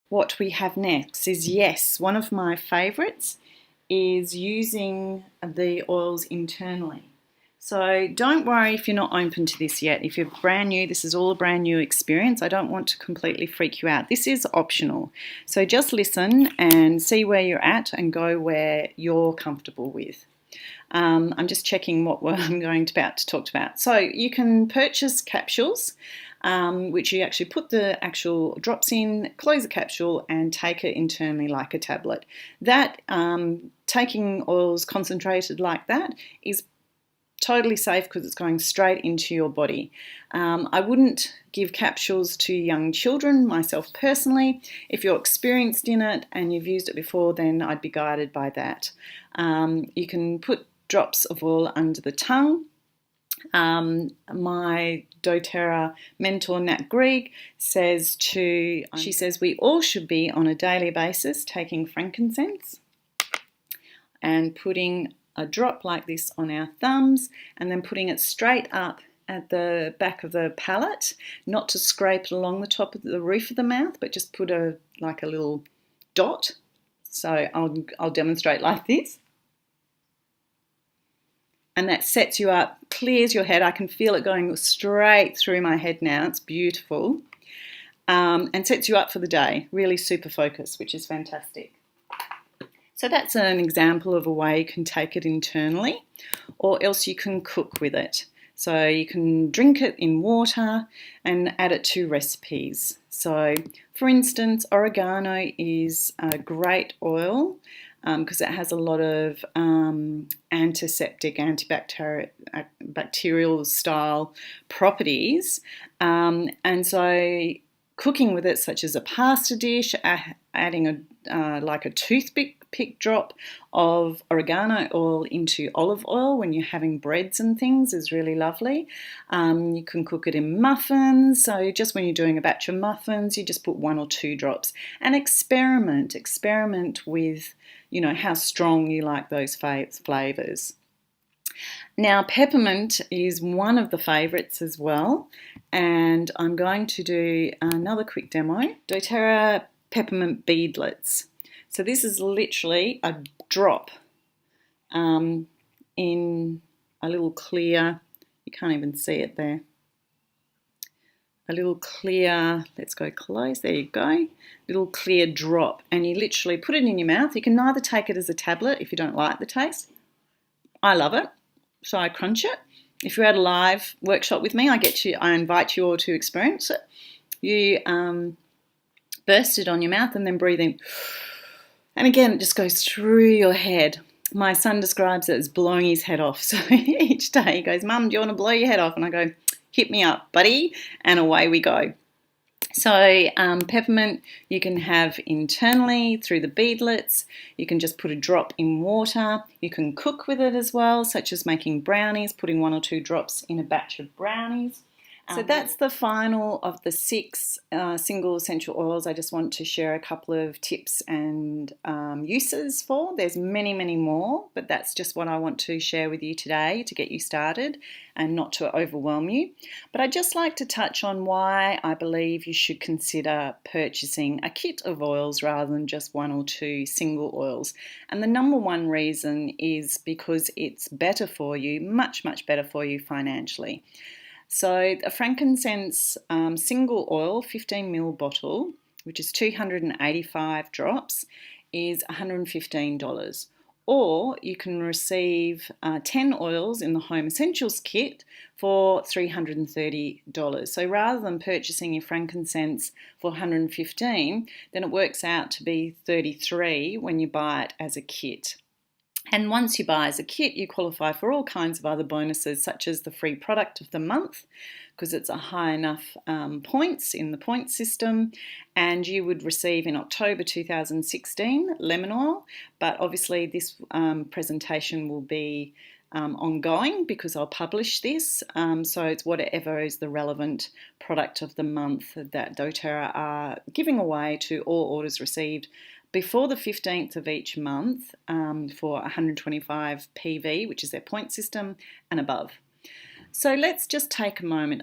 What we have next is, yes, one of my favourites is using the oils internally. So don't worry if you're not open to this yet. If you're brand new, this is all a brand new experience. I don't want to completely freak you out. This is optional. So just listen and see where you're at and go where you're comfortable with. I'm just checking what I'm about to talk about. So you can purchase capsules, which you actually put the actual drops in, close the capsule, and take it internally like a tablet. That taking oils concentrated like that is totally safe because it's going straight into your body. I wouldn't give capsules to young children, myself personally. If you're experienced in it and you've used it before, then I'd be guided by that. You can put drops of oil under the tongue. My doTERRA mentor Nat Grieg says she says we all should be on a daily basis taking frankincense and putting a drop like this on our thumbs and then putting it straight up at the back of the palate, not to scrape it along the top of the roof of the mouth, but just put like a little dot. So I'll demonstrate like this. And that sets you up, clears your head. I can feel it going straight through my head now. It's beautiful. And sets you up for the day. Really super focused, which is fantastic. So that's an example of a way you can take it internally, or else you can cook with it. So you can drink it in water and add it to recipes. So for instance, oregano is a great oil because it has a lot of antiseptic, antibacterial style properties. And so cooking with it, such as a pasta dish, adding like a toothpick drop of oregano oil into olive oil when you're having breads and things is really lovely. You can cook it in muffins. So just when you're doing a batch of muffins, you just put 1 or 2 drops and experiment with, how strong you like those flavors. Now, peppermint is one of the favorites as well, and I'm going to do another quick demo. doTERRA peppermint beadlets. So this is literally a drop in a little clear, you can't even see it there, a little clear, let's go close, there you go, little clear drop, and you literally put it in your mouth. You can either take it as a tablet if you don't like the taste. I love it, so I crunch it. If you're at a live workshop with me, I invite you all to experience it. You burst it on your mouth and then breathe in. And again, it just goes through your head. My son describes it as blowing his head off. So each day he goes, "Mum, do you want to blow your head off?" And I go, "Hit me up, buddy." And away we go. So peppermint you can have internally through the beadlets. You can just put a drop in water. You can cook with it as well, such as making brownies, putting 1 or 2 drops in a batch of brownies. So that's the final of the 6 single essential oils. I just want to share a couple of tips and uses for. There's many, many more, but that's just what I want to share with you today to get you started and not to overwhelm you. But I'd just like to touch on why I believe you should consider purchasing a kit of oils rather than just 1 or 2 single oils. And the number one reason is because it's better for you, much, much better for you financially. So a frankincense single oil 15ml bottle, which is 285 drops, is $115. Or you can receive 10 oils in the Home Essentials kit for $330. So rather than purchasing your frankincense for $115, then it works out to be $33 when you buy it as a kit. And once you buy as a kit, you qualify for all kinds of other bonuses, such as the free product of the month, because it's a high enough points in the point system. And you would receive in October 2016 lemon oil, but obviously this presentation will be ongoing because I'll publish this. So it's whatever is the relevant product of the month that doTERRA are giving away to all orders received before the 15th of each month for 125 PV, which is their point system, and above. So let's just take a moment.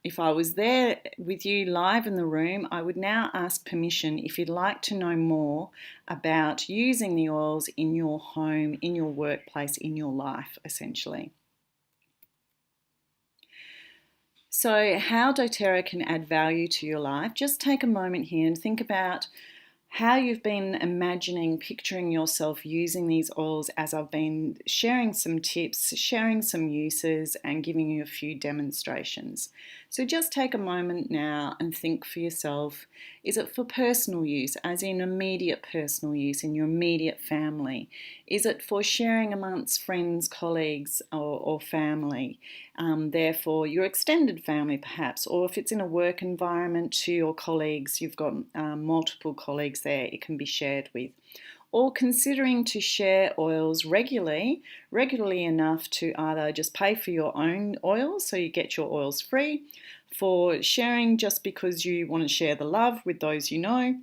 If I was there with you live in the room, I would now ask permission if you'd like to know more about using the oils in your home, in your workplace, in your life, essentially. So how doTERRA can add value to your life, just take a moment here and think about how you've been imagining, picturing yourself using these oils as I've been sharing some tips, sharing some uses and giving you a few demonstrations. So just take a moment now and think for yourself, is it for personal use, as in immediate personal use in your immediate family? Is it for sharing amongst friends, colleagues or family? Therefore, your extended family perhaps, or if it's in a work environment to your colleagues, you've got multiple colleagues there it can be shared with. Or considering to share oils regularly enough to either just pay for your own oils so you get your oils free, for sharing just because you want to share the love with those you know,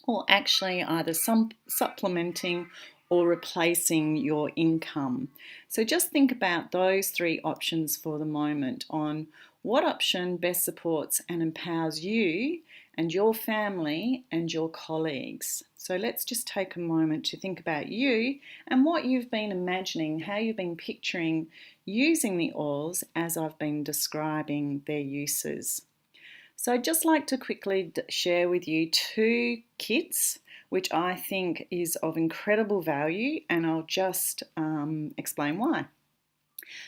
or actually either supplementing or replacing your income. So just think about those three options for the moment on what option best supports and empowers you and your family and your colleagues. So let's just take a moment to think about you and what you've been imagining, how you've been picturing using the oils as I've been describing their uses. So I'd just like to quickly share with you two kits which I think is of incredible value, and I'll just explain why.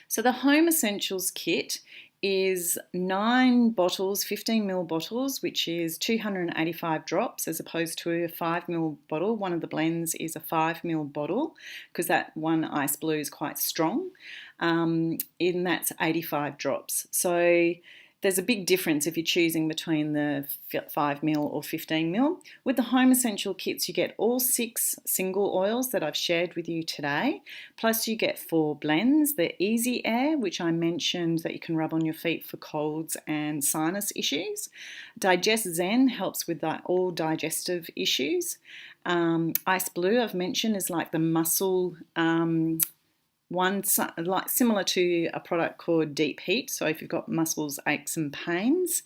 So the Home Essentials kit is 9 bottles, 15ml bottles, which is 285 drops as opposed to a 5ml bottle. One of the blends is a 5ml bottle because that one Ice Blue is quite strong, and that's 85 drops. So there's a big difference if you're choosing between the 5ml or 15ml. With the Home Essential kits, you get all 6 single oils that I've shared with you today, plus you get 4 blends. The Easy Air, which I mentioned that you can rub on your feet for colds and sinus issues. Digest Zen helps with all digestive issues. Ice Blue, I've mentioned, is like the muscle one, like similar to a product called Deep Heat, so if you've got muscles, aches and pains.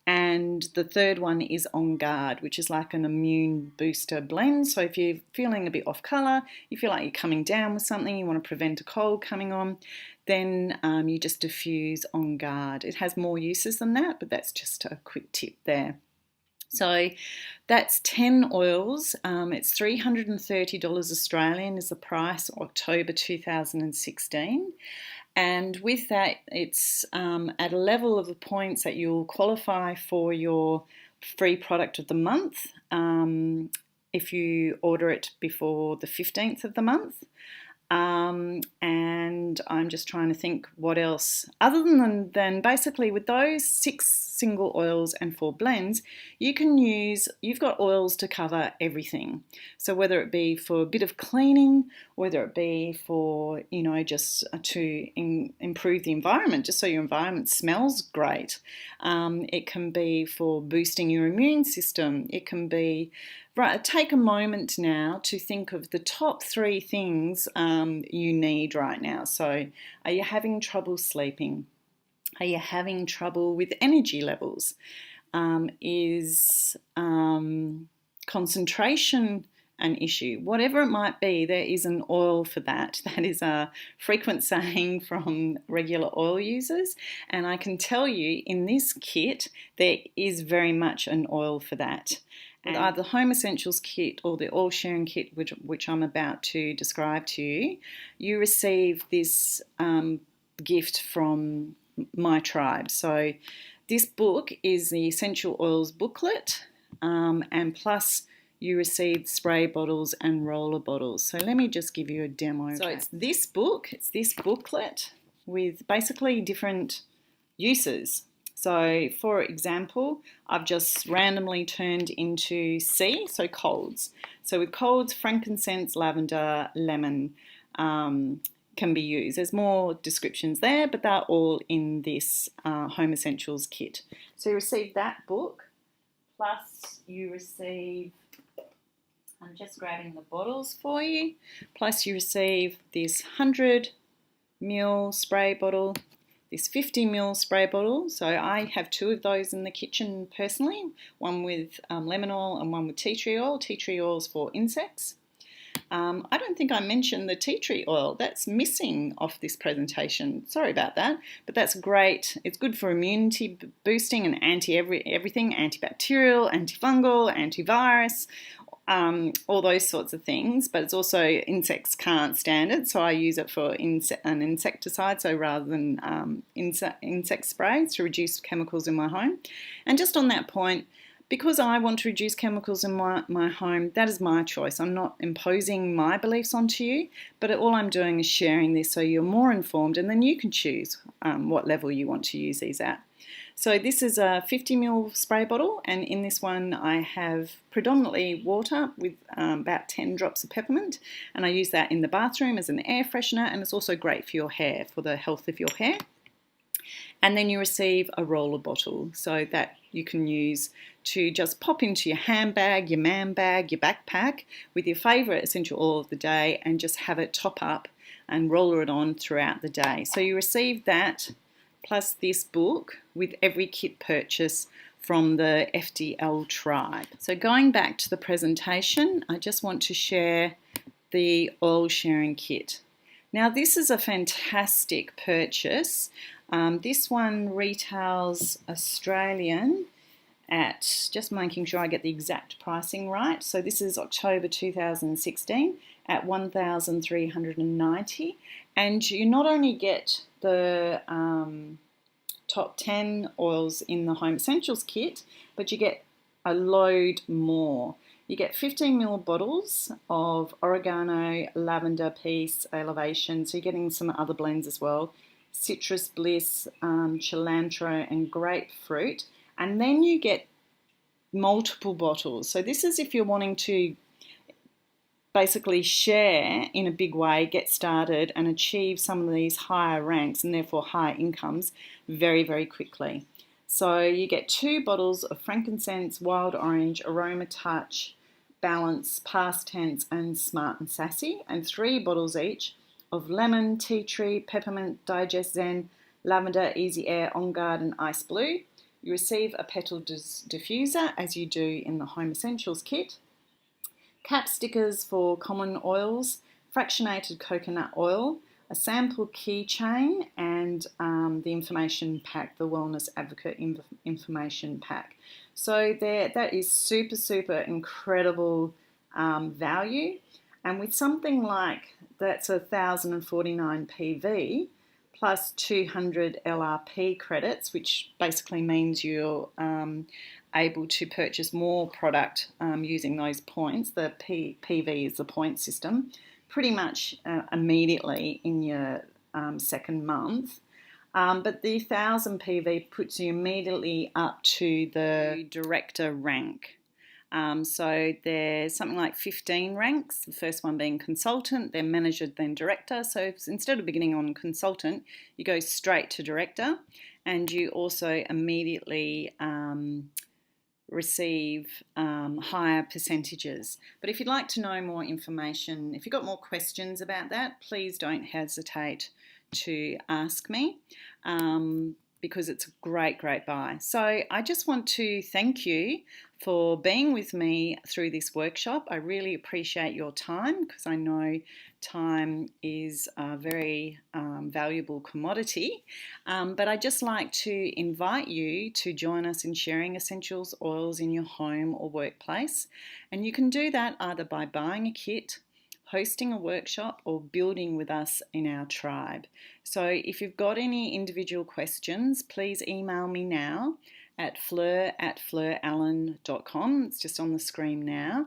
And the third one is On Guard, which is like an immune booster blend. So if you're feeling a bit off colour, you feel like you're coming down with something, you want to prevent a cold coming on, then you just diffuse On Guard. It has more uses than that, but that's just a quick tip there. So that's 10 oils. It's $330 Australian is the price, October 2016. And with that, it's at a level of the points that you'll qualify for your free product of the month if you order it before the 15th of the month. And I'm just trying to think what else. Other than basically with those 6 single oils and 4 blends, you've got oils to cover everything. So whether it be for a bit of cleaning, whether it be for, just to improve the environment, just so your environment smells great. It can be for boosting your immune system. It can be, take a moment now to think of the top 3 things you need right now. So are you having trouble sleeping? Are you having trouble with energy levels? Is concentration an issue? Whatever it might be, there is an oil for that. That is a frequent saying from regular oil users. And I can tell you in this kit, there is very much an oil for that. And either the Home Essentials kit or the Oil Sharing Kit, which I'm about to describe to you, you receive this gift from my tribe. So this book is the Essential Oils booklet, and plus you receive spray bottles and roller bottles. So let me just give you a demo. So it's this booklet with basically different uses. So for example, I've just randomly turned into C, so colds. So with colds, frankincense, lavender, lemon can be used. There's more descriptions there, but they're all in this Home Essentials kit. So you receive that book, plus you receive, I'm just grabbing the bottles for you, plus you receive this 100ml spray bottle, this 50 ml spray bottle. So I have 2 of those in the kitchen personally, one with lemon oil and one with tea tree oil. Tea tree oil is for insects. I don't think I mentioned the tea tree oil. That's missing off this presentation. Sorry about that, but that's great. It's good for immunity boosting and everything, antibacterial, antifungal, antivirus, all those sorts of things. But it's also, insects can't stand it, so I use it for an insecticide, so rather than insect sprays, to reduce chemicals in my home. And just on that point, because I want to reduce chemicals in my home, that is my choice. I'm not imposing my beliefs onto you, but all I'm doing is sharing this so you're more informed, and then you can choose what level you want to use these at. So this is a 50 ml spray bottle, and in this one I have predominantly water with about 10 drops of peppermint, and I use that in the bathroom as an air freshener, and it's also great for your hair, for the health of your hair. And then you receive a roller bottle, so that you can use to just pop into your handbag, your man bag, your backpack with your favourite essential oil of the day, and just have it top up and roller it on throughout the day. So you receive that plus this book with every kit purchase from the FDL tribe. So going back to the presentation, I just want to share the oil sharing kit. Now this is a fantastic purchase. This one retails Australian at, just making sure I get the exact pricing right, so this is October 2016 at $1,390, and you not only get the top 10 oils in the Home Essentials kit, but you get a load more. You get 15 ml bottles of oregano, lavender, peace, elevation, so you're getting some other blends as well, citrus bliss, cilantro and grapefruit, and then you get multiple bottles. So this is if you're wanting to basically share in a big way, get started and achieve some of these higher ranks and therefore higher incomes very, very quickly. So you get 2 bottles of frankincense, wild orange, aroma touch, balance, past tense and smart and sassy, and 3 bottles each of lemon, tea tree, peppermint, digest zen, lavender, easy air, on guard and ice blue. You receive a petal diffuser as you do in the Home Essentials kit, cap stickers for common oils, fractionated coconut oil, a sample keychain, and the information pack, the Wellness Advocate information pack. So that is super, super incredible value. And with something like that's 1,049 PV plus 200 LRP credits, which basically means you're able to purchase more product using those points. The PV is the point system, pretty much immediately in your second month. But the 1,000 PV puts you immediately up to the director rank. So there's something like 15 ranks, the first one being consultant, then manager, then director. So instead of beginning on consultant, you go straight to director, and you also immediately receive higher percentages. But if you'd like to know more information, if you've got more questions about that, please don't hesitate to ask me. Because it's a great, great buy. So I just want to thank you for being with me through this workshop. I really appreciate your time, because I know time is a very valuable commodity. But I'd just like to invite you to join us in sharing essentials oils in your home or workplace. And you can do that either by buying a kit, hosting a workshop, or building with us in our tribe. So if you've got any individual questions, please email me now at fleur@fleurallen.com. It's just on the screen now.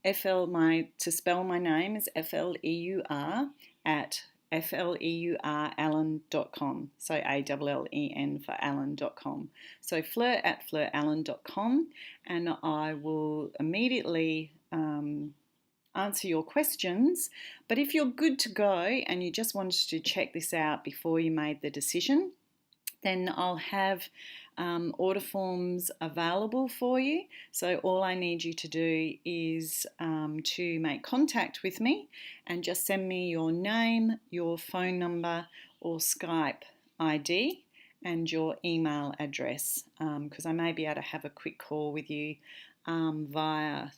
To spell my name is FLEUR at FLEURallen.com. So ALLEN for allen.com. So fleur@fleurallen.com, and I will immediately answer your questions. But if you're good to go and you just wanted to check this out before you made the decision, then I'll have order forms available for you. So all I need you to do is to make contact with me and just send me your name, your phone number or Skype ID, and your email address, because I may be able to have a quick call with you via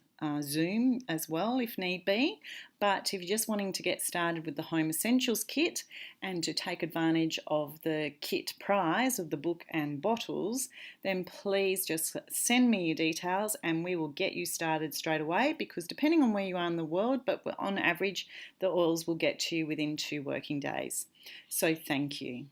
Zoom as well if need be. But if you're just wanting to get started with the Home Essentials kit and to take advantage of the kit prize of the book and bottles, then please just send me your details and we will get you started straight away, because depending on where you are in the world, but on average the oils will get to you within 2 working days. So thank you.